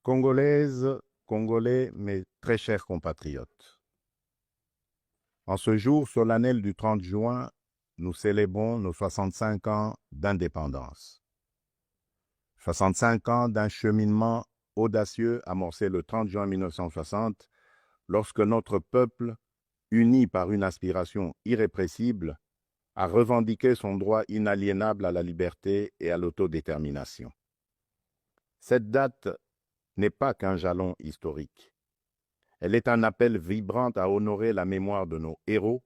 Congolaises, Congolais, mes très chers compatriotes, en ce jour solennel du 30 juin, nous célébrons nos 65 ans d'indépendance. 65 ans d'un cheminement audacieux amorcé le 30 juin 1960, lorsque notre peuple, uni par une aspiration irrépressible, a revendiqué son droit inaliénable à la liberté et à l'autodétermination. Cette date n'est pas qu'un jalon historique. Elle est un appel vibrant à honorer la mémoire de nos héros,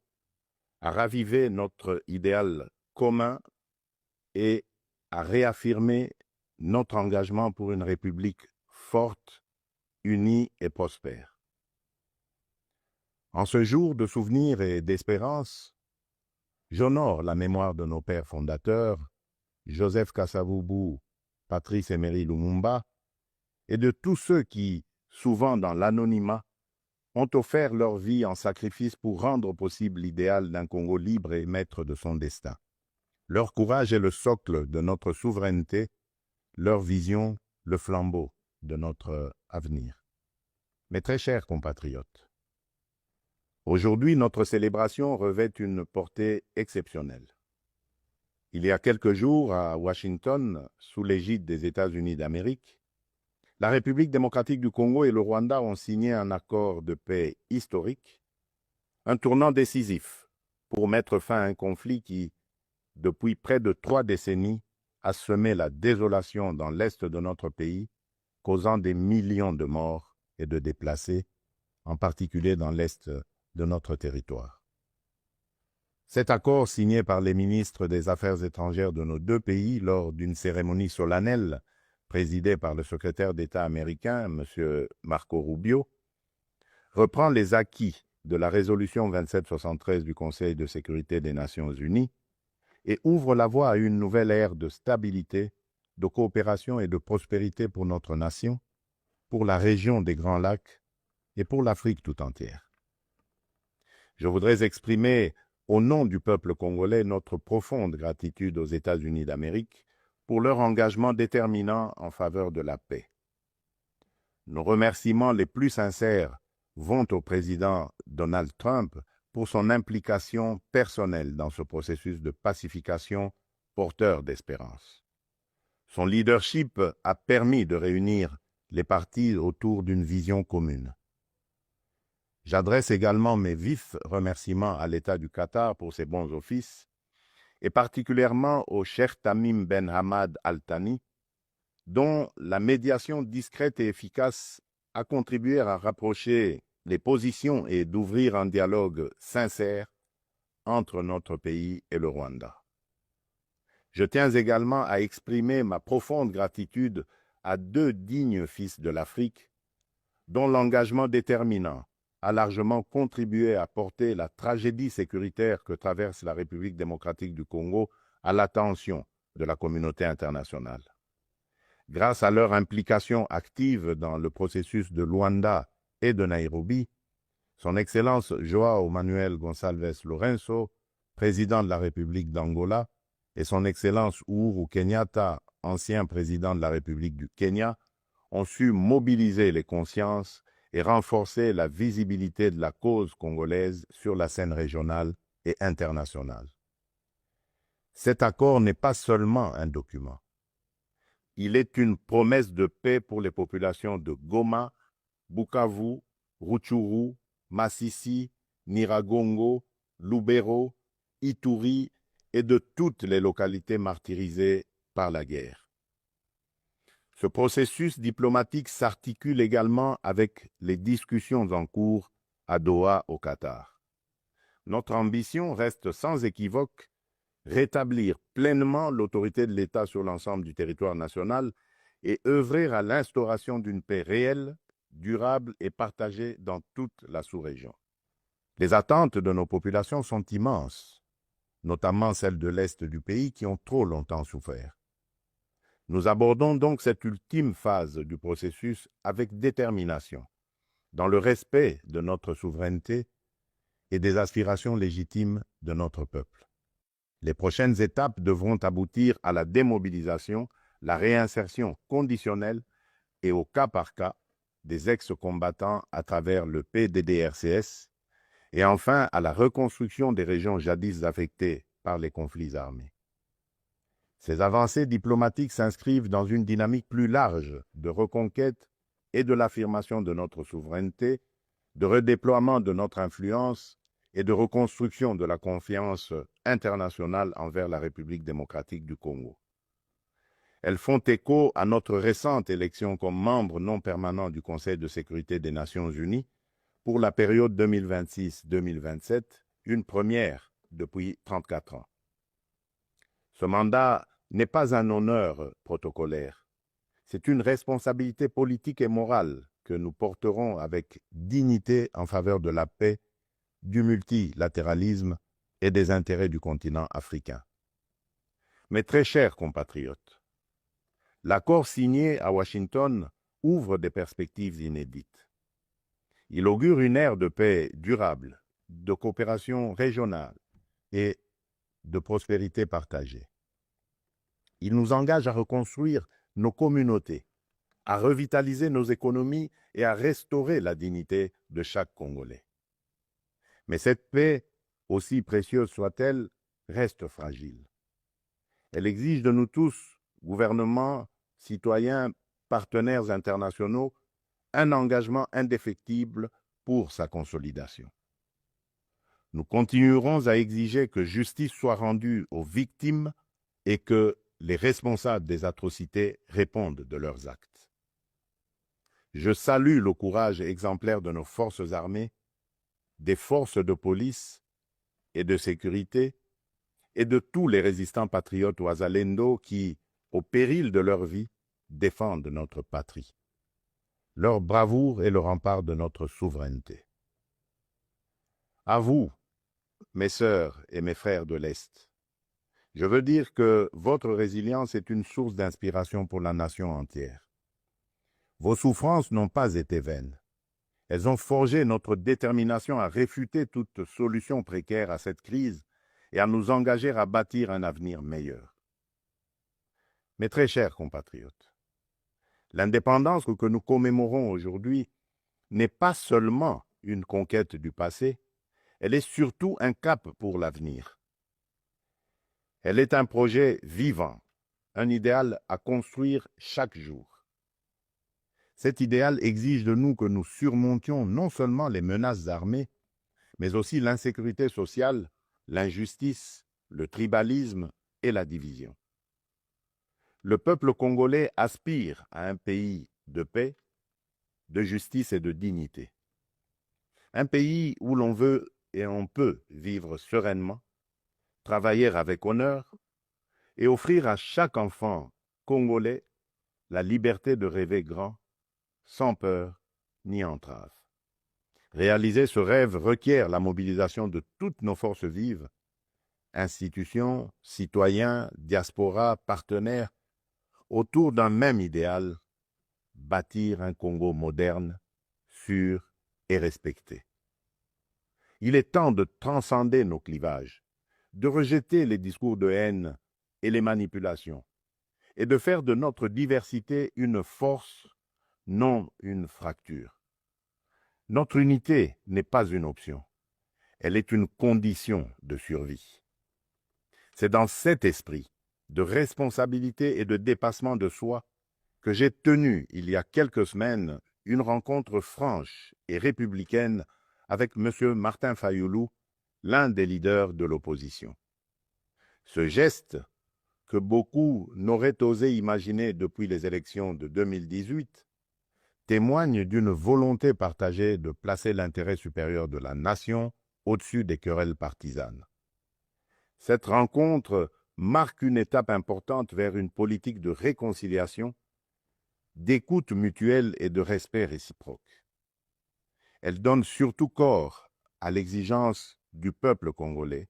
à raviver notre idéal commun et à réaffirmer notre engagement pour une République forte, unie et prospère. En ce jour de souvenir et d'espérance, j'honore la mémoire de nos pères fondateurs, Joseph Kasavubu, Patrice Emery Lumumba, et de tous ceux qui, souvent dans l'anonymat, ont offert leur vie en sacrifice pour rendre possible l'idéal d'un Congo libre et maître de son destin. Leur courage est le socle de notre souveraineté, leur vision, le flambeau de notre avenir. Mes très chers compatriotes, aujourd'hui, notre célébration revêt une portée exceptionnelle. Il y a quelques jours, à Washington, sous l'égide des États-Unis d'Amérique, la République démocratique du Congo et le Rwanda ont signé un accord de paix historique, un tournant décisif pour mettre fin à un conflit qui, depuis près de 3 décennies, a semé la désolation dans l'est de notre pays, causant des millions de morts et de déplacés, en particulier dans l'est de notre territoire. Cet accord, signé par les ministres des Affaires étrangères de nos deux pays lors d'une cérémonie solennelle présidée par le secrétaire d'État américain, M. Marco Rubio, reprend les acquis de la résolution 2773 du Conseil de sécurité des Nations unies et ouvre la voie à une nouvelle ère de stabilité, de coopération et de prospérité pour notre nation, pour la région des Grands Lacs et pour l'Afrique tout entière. Je voudrais exprimer au nom du peuple congolais notre profonde gratitude aux États-Unis d'Amérique pour leur engagement déterminant en faveur de la paix. Nos remerciements les plus sincères vont au président Donald Trump pour son implication personnelle dans ce processus de pacification porteur d'espérance. Son leadership a permis de réunir les partis autour d'une vision commune. J'adresse également mes vifs remerciements à l'État du Qatar pour ses bons offices, et particulièrement au Cheikh Tamim Ben Hamad Al Thani, dont la médiation discrète et efficace a contribué à rapprocher les positions et d'ouvrir un dialogue sincère entre notre pays et le Rwanda. Je tiens également à exprimer ma profonde gratitude à 2 dignes fils de l'Afrique, dont l'engagement déterminant a largement contribué à porter la tragédie sécuritaire que traverse la République démocratique du Congo à l'attention de la communauté internationale. Grâce à leur implication active dans le processus de Luanda et de Nairobi, Son Excellence João Manuel Gonçalves Lourenço, président de la République d'Angola, et Son Excellence Uhuru Kenyatta, ancien président de la République du Kenya, ont su mobiliser les consciences et renforcer la visibilité de la cause congolaise sur la scène régionale et internationale. Cet accord n'est pas seulement un document. Il est une promesse de paix pour les populations de Goma, Bukavu, Rutshuru, Masisi, Nyiragongo, Lubero, Ituri et de toutes les localités martyrisées par la guerre. Ce processus diplomatique s'articule également avec les discussions en cours à Doha, au Qatar. Notre ambition reste sans équivoque rétablir pleinement l'autorité de l'État sur l'ensemble du territoire national et œuvrer à l'instauration d'une paix réelle, durable et partagée dans toute la sous-région. Les attentes de nos populations sont immenses, notamment celles de l'Est du pays qui ont trop longtemps souffert. Nous abordons donc cette ultime phase du processus avec détermination, dans le respect de notre souveraineté et des aspirations légitimes de notre peuple. Les prochaines étapes devront aboutir à la démobilisation, la réinsertion conditionnelle, et au cas par cas des ex-combattants à travers le PDDRCS et enfin à la reconstruction des régions jadis affectées par les conflits armés. Ces avancées diplomatiques s'inscrivent dans une dynamique plus large de reconquête et de l'affirmation de notre souveraineté, de redéploiement de notre influence et de reconstruction de la confiance internationale envers la République démocratique du Congo. Elles font écho à notre récente élection comme membre non permanent du Conseil de sécurité des Nations Unies pour la période 2026-2027, une première depuis 34 ans. Ce mandat n'est pas un honneur protocolaire, c'est une responsabilité politique et morale que nous porterons avec dignité en faveur de la paix, du multilatéralisme et des intérêts du continent africain. Mes très chers compatriotes, l'accord signé à Washington ouvre des perspectives inédites. Il augure une ère de paix durable, de coopération régionale et de prospérité partagée. Il nous engage à reconstruire nos communautés, à revitaliser nos économies et à restaurer la dignité de chaque Congolais. Mais cette paix, aussi précieuse soit-elle, reste fragile. Elle exige de nous tous, gouvernements, citoyens, partenaires internationaux, un engagement indéfectible pour sa consolidation. Nous continuerons à exiger que justice soit rendue aux victimes et que les responsables des atrocités répondent de leurs actes. Je salue le courage exemplaire de nos forces armées, des forces de police et de sécurité et de tous les résistants patriotes Ouazalendo qui, au péril de leur vie, défendent notre patrie. Leur bravoure est le rempart de notre souveraineté. À vous, mes sœurs et mes frères de l'Est, je veux dire que votre résilience est une source d'inspiration pour la nation entière. Vos souffrances n'ont pas été vaines. Elles ont forgé notre détermination à réfuter toute solution précaire à cette crise et à nous engager à bâtir un avenir meilleur. Mes très chers compatriotes, l'indépendance que nous commémorons aujourd'hui n'est pas seulement une conquête du passé, elle est surtout un cap pour l'avenir. Elle est un projet vivant, un idéal à construire chaque jour. Cet idéal exige de nous que nous surmontions non seulement les menaces armées, mais aussi l'insécurité sociale, l'injustice, le tribalisme et la division. Le peuple congolais aspire à un pays de paix, de justice et de dignité. Un pays où l'on veut et on peut vivre sereinement, travailler avec honneur et offrir à chaque enfant congolais la liberté de rêver grand, sans peur ni entrave. Réaliser ce rêve requiert la mobilisation de toutes nos forces vives, institutions, citoyens, diaspora, partenaires, autour d'un même idéal, bâtir un Congo moderne, sûr et respecté. Il est temps de transcender nos clivages, de rejeter les discours de haine et les manipulations, et de faire de notre diversité une force, non une fracture. Notre unité n'est pas une option, elle est une condition de survie. C'est dans cet esprit de responsabilité et de dépassement de soi que j'ai tenu, il y a quelques semaines, une rencontre franche et républicaine avec M. Martin Fayoulou, l'un des leaders de l'opposition. Ce geste, que beaucoup n'auraient osé imaginer depuis les élections de 2018, témoigne d'une volonté partagée de placer l'intérêt supérieur de la nation au-dessus des querelles partisanes. Cette rencontre marque une étape importante vers une politique de réconciliation, d'écoute mutuelle et de respect réciproque. Elle donne surtout corps à l'exigence du peuple congolais,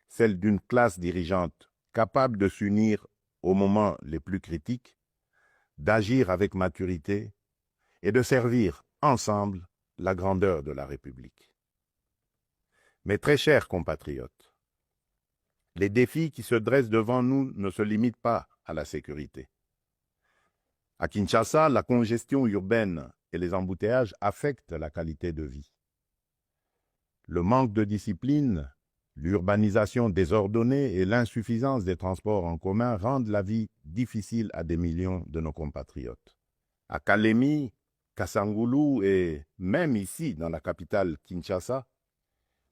celle d'une classe dirigeante capable de s'unir aux moments les plus critiques, d'agir avec maturité et de servir ensemble la grandeur de la République. Mes très chers compatriotes, les défis qui se dressent devant nous ne se limitent pas à la sécurité. À Kinshasa, la congestion urbaine et les embouteillages affectent la qualité de vie. Le manque de discipline, l'urbanisation désordonnée et l'insuffisance des transports en commun rendent la vie difficile à des millions de nos compatriotes. À Kalemi, Kasangoulou et même ici, dans la capitale Kinshasa,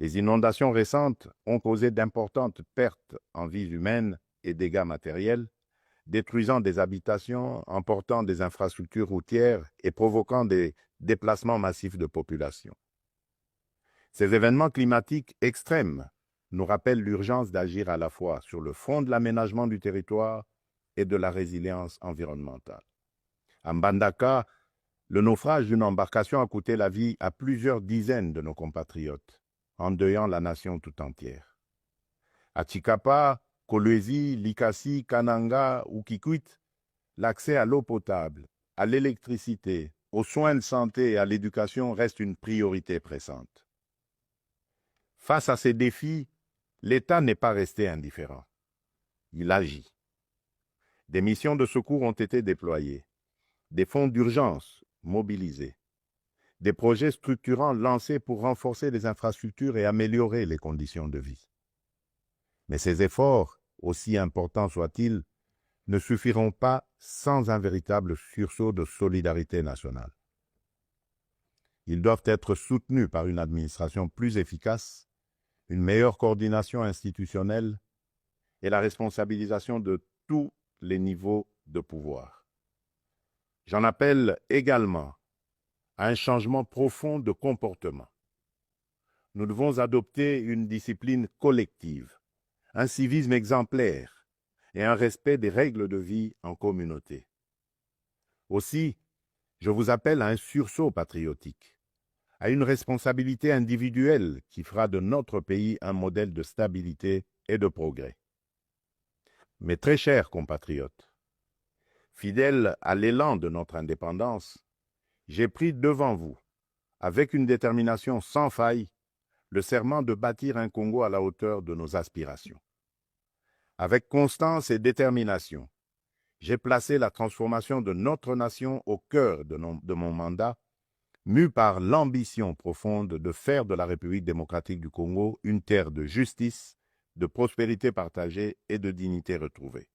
les inondations récentes ont causé d'importantes pertes en vies humaines et dégâts matériels, détruisant des habitations, emportant des infrastructures routières et provoquant des déplacements massifs de population. Ces événements climatiques extrêmes nous rappellent l'urgence d'agir à la fois sur le front de l'aménagement du territoire et de la résilience environnementale. À Mbandaka, le naufrage d'une embarcation a coûté la vie à plusieurs dizaines de nos compatriotes, endeuillant la nation tout entière. À Tshikapa, Kolwezi, Likasi, Kananga ou Kikwit, l'accès à l'eau potable, à l'électricité, aux soins de santé et à l'éducation reste une priorité pressante. Face à ces défis, l'État n'est pas resté indifférent. Il agit. Des missions de secours ont été déployées, des fonds d'urgence mobilisés, des projets structurants lancés pour renforcer les infrastructures et améliorer les conditions de vie. Mais ces efforts, aussi importants soient-ils, ne suffiront pas sans un véritable sursaut de solidarité nationale. Ils doivent être soutenus par une administration plus efficace, une meilleure coordination institutionnelle et la responsabilisation de tous les niveaux de pouvoir. J'en appelle également à un changement profond de comportement. Nous devons adopter une discipline collective, un civisme exemplaire et un respect des règles de vie en communauté. Aussi, je vous appelle à un sursaut patriotique, à une responsabilité individuelle qui fera de notre pays un modèle de stabilité et de progrès. Mes très chers compatriotes, fidèles à l'élan de notre indépendance, j'ai pris devant vous, avec une détermination sans faille, le serment de bâtir un Congo à la hauteur de nos aspirations. Avec constance et détermination, j'ai placé la transformation de notre nation au cœur de mon mandat, mu par l'ambition profonde de faire de la République démocratique du Congo une terre de justice, de prospérité partagée et de dignité retrouvée.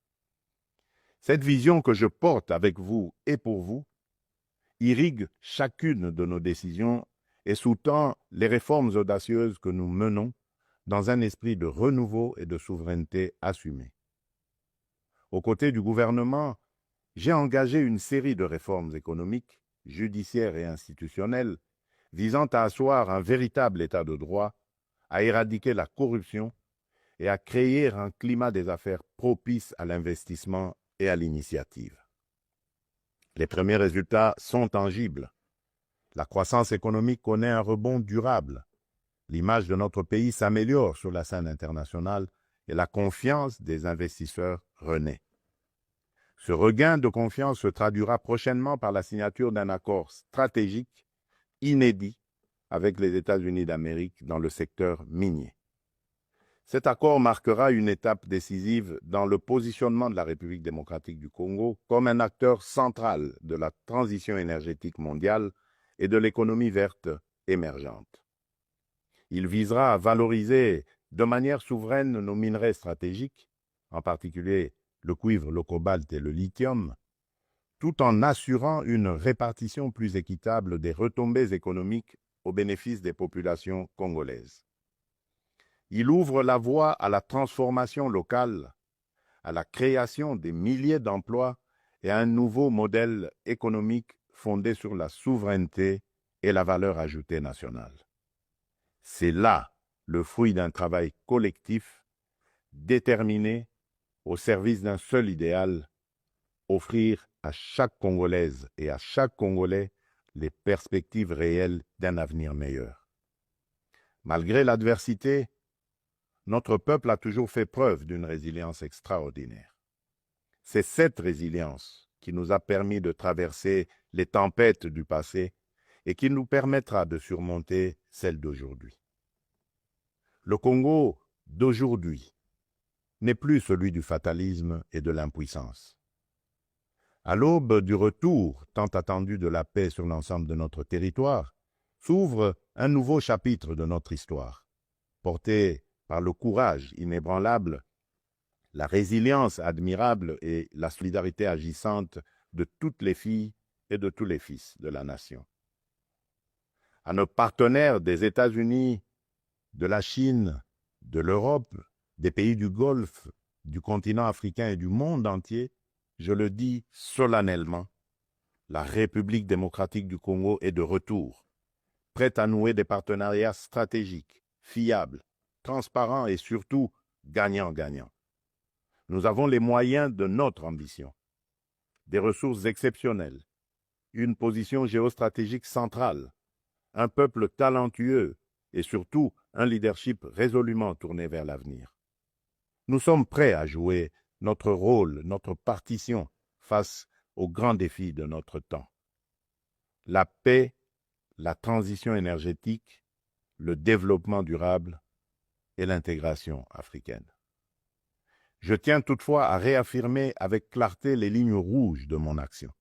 Cette vision que je porte avec vous et pour vous irrigue chacune de nos décisions et sous-tend les réformes audacieuses que nous menons dans un esprit de renouveau et de souveraineté assumée. Aux côtés du gouvernement, j'ai engagé une série de réformes économiques, judiciaires et institutionnelles visant à asseoir un véritable état de droit, à éradiquer la corruption et à créer un climat des affaires propice à l'investissement et à l'initiative. Les premiers résultats sont tangibles. La croissance économique connaît un rebond durable. L'image de notre pays s'améliore sur la scène internationale et la confiance des investisseurs renaît. Ce regain de confiance se traduira prochainement par la signature d'un accord stratégique inédit avec les États-Unis d'Amérique dans le secteur minier. Cet accord marquera une étape décisive dans le positionnement de la République démocratique du Congo comme un acteur central de la transition énergétique mondiale et de l'économie verte émergente. Il visera à valoriser de manière souveraine nos minerais stratégiques, en particulier le cuivre, le cobalt et le lithium, tout en assurant une répartition plus équitable des retombées économiques au bénéfice des populations congolaises. Il ouvre la voie à la transformation locale, à la création des milliers d'emplois et à un nouveau modèle économique fondé sur la souveraineté et la valeur ajoutée nationale. C'est là le fruit d'un travail collectif, déterminé, au service d'un seul idéal, offrir à chaque Congolaise et à chaque Congolais les perspectives réelles d'un avenir meilleur. Malgré l'adversité, notre peuple a toujours fait preuve d'une résilience extraordinaire. C'est cette résilience qui nous a permis de traverser les tempêtes du passé et qui nous permettra de surmonter celles d'aujourd'hui. Le Congo d'aujourd'hui n'est plus celui du fatalisme et de l'impuissance. À l'aube du retour tant attendu de la paix sur l'ensemble de notre territoire, s'ouvre un nouveau chapitre de notre histoire, porté par le courage inébranlable, la résilience admirable et la solidarité agissante de toutes les filles et de tous les fils de la nation. À nos partenaires des États-Unis, de la Chine, de l'Europe, des pays du Golfe, du continent africain et du monde entier, je le dis solennellement, la République démocratique du Congo est de retour, prête à nouer des partenariats stratégiques, fiables, transparents et surtout gagnant-gagnant. Nous avons les moyens de notre ambition, des ressources exceptionnelles, une position géostratégique centrale, un peuple talentueux et surtout un leadership résolument tourné vers l'avenir. Nous sommes prêts à jouer notre rôle, notre partition face aux grands défis de notre temps. La paix, la transition énergétique, le développement durable et l'intégration africaine. Je tiens toutefois à réaffirmer avec clarté les lignes rouges de mon action.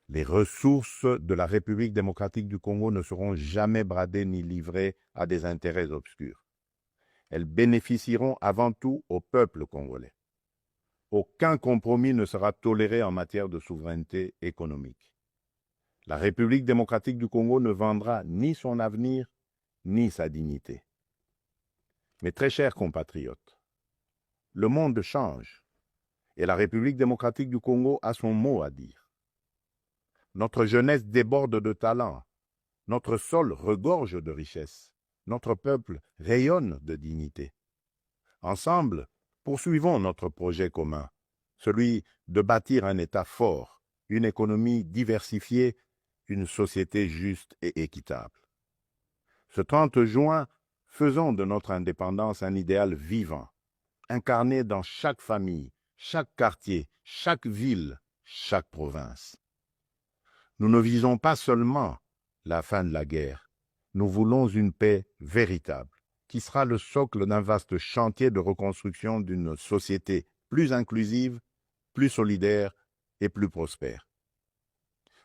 Les ressources de la République démocratique du Congo ne seront jamais bradées ni livrées à des intérêts obscurs. Elles bénéficieront avant tout au peuple congolais. Aucun compromis ne sera toléré en matière de souveraineté économique. La République démocratique du Congo ne vendra ni son avenir, ni sa dignité. Mes très chers compatriotes, le monde change et la République démocratique du Congo a son mot à dire. Notre jeunesse déborde de talent, notre sol regorge de richesses, notre peuple rayonne de dignité. Ensemble, poursuivons notre projet commun, celui de bâtir un État fort, une économie diversifiée, une société juste et équitable. Ce 30 juin, faisons de notre indépendance un idéal vivant, incarné dans chaque famille, chaque quartier, chaque ville, chaque province. Nous ne visons pas seulement la fin de la guerre, nous voulons une paix véritable, qui sera le socle d'un vaste chantier de reconstruction d'une société plus inclusive, plus solidaire et plus prospère.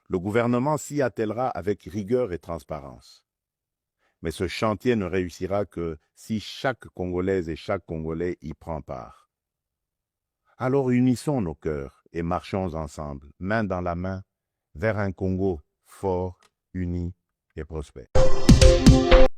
Le gouvernement s'y attellera avec rigueur et transparence. Mais ce chantier ne réussira que si chaque Congolaise et chaque Congolais y prend part. Alors unissons nos cœurs et marchons ensemble, main dans la main, vers un Congo fort, uni et prospère.